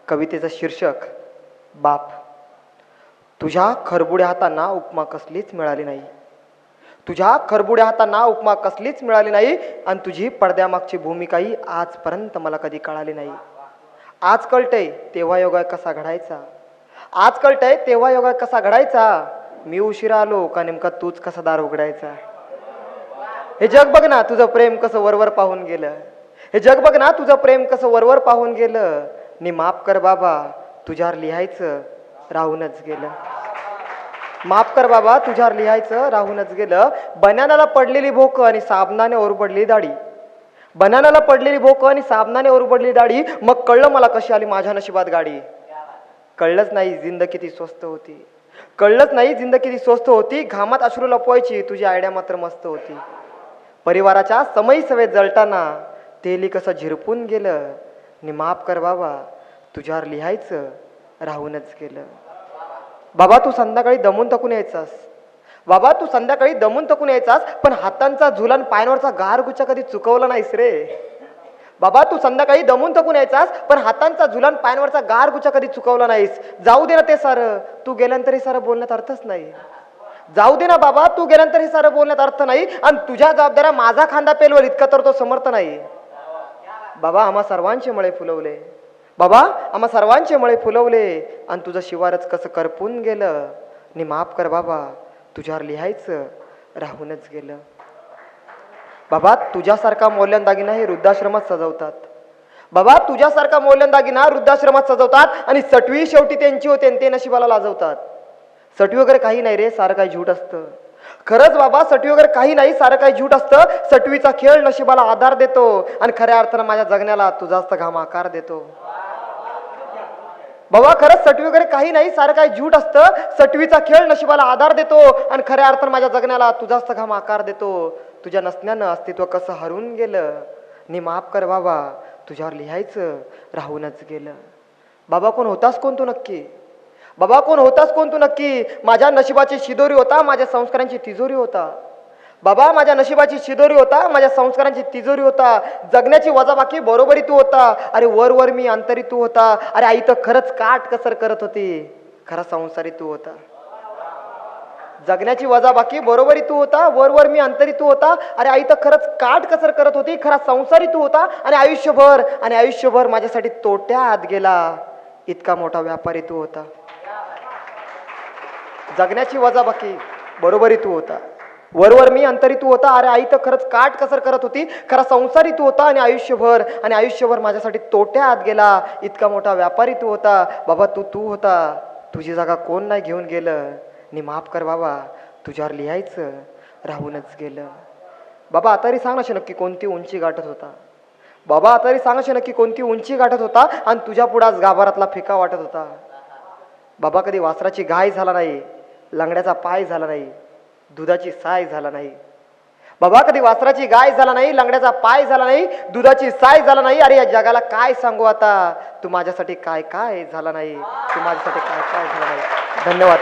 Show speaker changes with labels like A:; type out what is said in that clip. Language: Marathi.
A: कवितेचं शीर्षक बाप. तुझ्या खरबुड्या हातांना उपमा कसलीच मिळाली नाही. तुझ्या खरबुड्या हातांना उपमा कसलीच मिळाली नाही आणि तुझी पडद्यामागची भूमिकाही आजपर्यंत मला कधी कळाली नाही. आज कळतंय तेव्हा योगा कसा घडायचा. आज कळतंय तेव्हा योगा कसा घडायचा. मी उशिरा आलो का नेमका तूच कसा दार उघडायचा. हे जग बघ ना तुझं प्रेम कसं वरवर पाहून गेलं. हे जग बघ ना तुझं प्रेम कसं वरवर पाहून गेलं. नि माफ कर बाबा तुझ्यावर लिहायचं राहूनच गेलं. माफ कर बाबा तुझ्यावर लिहायचं राहूनच गेलं. बनानाला पडलेली भोक आणि साबणाने ओरबडली दाढी. बनानाला पडलेली भोक आणि साबणाने ओरबडली दाढी. मग कळलं मला कशी आली माझ्या नशिबात गाडी. कळलंच नाही जिंदगी किती स्वस्त होती. कळलंच नाही जिंदगी किती स्वस्त होती. घामात अश्रू लपवायची तुझी आयडिया मात्र मस्त होती. परिवाराच्या समयी सवेत जळताना तेली कसं झिरपून गेलं. नि माफ कर बाबा तुझ्यावर लिहायचं राहूनच गेलं. बाबा तू संध्याकाळी दमून थकून यायचास. बाबा तू संध्याकाळी दमून थकून यायचास पण हातांचा झुलान पायांवरचा गारगुच्चा कधी चुकवला नाहीस रे. बाबा तू संध्याकाळी दमून थकून यायचास पण हातांचा झुलान पायांवरचा गारगुच्चा कधी चुकवला नाहीस. जाऊ दे ना ते सारं तू गेल्यानंतर हे सारं बोलण्यात अर्थच नाही. जाऊ दे ना बाबा तू गेल्यानंतर हे सारं बोलण्यात अर्थ नाही. आणि तुझ्या जबाबदाऱ्या माझा खांदा पेलवर इतका तर तो समर्थ नाही. बाबा आम्हा सर्वांचे मळे फुलवले. बाबा आम्हा सर्वांचे मळे फुलवले आणि तुझं शिवारच कसं करपून गेलं. नि माफ कर बाबा तुझ्यावर लिहायचं राहूनच गेलं. बाबा तुझ्यासारखा मौल्यवान दागिना हे वृद्धाश्रमात सजवतात. बाबा तुझ्यासारखा मौल्यवान दागिना वृद्धाश्रमात सजवतात आणि सटवी शेवटी त्यांची होते ते नशिबाला लाजवतात. सटवी वगैरे काही नाही रे सारं काही झूट असतं. खरंच बाबा सटवी वगैरे काही नाही सारं काही झूट असतं. सटवीचा खेळ नशिबाला आधार देतो आणि खऱ्या अर्थानं माझ्या जगण्याला तू जास्त घाम आकार देतो. बाबा खरंच सटवी वगैरे काही नाही सारं काही झूट असतं. सटवीचा खेळ नशिबाला आधार देतो आणि खऱ्या अर्थानं माझ्या जगण्याला तू जास्त घाम आकार देतो. तुझ्या नसण्यानं अस्तित्व कसं हरून गेलं. नि माफ कर बाबा तुझ्यावर लिहायचं राहूनच गेलं. बाबा कोण होतास कोण तू नक्की. बाबा कोण होतास कोण तू नक्की. माझ्या नशिबाची शिदोरी होता माझ्या संस्कारांची तिजोरी होता. बाबा माझ्या नशिबाची शिदोरी होता माझ्या संस्कारांची तिजोरी होता. जगण्याची वजाबाकी बरोबरी तू होता. अरे वर मी अंतरी तू होता. अरे आई तर खरंच काट कसर करत होती. खरा संसारी तू होता. जगण्याची वजाबाकी बरोबरी तू होता. वर मी अंतरी तू होता. अरे आई तर खरंच काट कसर करत होती. खरा संसारी तू होता. आणि आयुष्यभर माझ्यासाठी तोट्यात गेला इतका मोठा व्यापारी तू होता. जगण्याची वजाबाकी बरोबरी तू होता. वर मी अंतरी तू होता. अरे आई तर खरंच काट कसर करत होती. खरा संसारी तू होता. आणि आयुष्यभर माझ्यासाठी तोट्यात गेला इतका मोठा व्यापारी तू होता. बाबा तू होता. तुझी जागा कोण नाही घेऊन गेलं. नि माफ कर बाबा तुझ्यावर लिहायचं राहूनच गेलं. बाबा आता सांग ना नक्की कोणती उंची गाठत होता. बाबा आता सांग नक्की कोणती उंची गाठत होता. आणि तुझ्या पुढाच गाभारातला फिका वाटत होता. बाबा कधी वासराची गाय झाला नाही. लंगड्याचा पाय झाला नाही. दुधाची साय झाला नाही. बाबा कधी वासराची गाय झाला नाही. लंगड्याचा पाय झाला नाही. दुधाची साय झाला नाही. अरे या जगाला काय सांगू आता. तू माझ्यासाठी काय काय झाला नाही. तू माझ्यासाठी काय काय झाला नाही. धन्यवाद.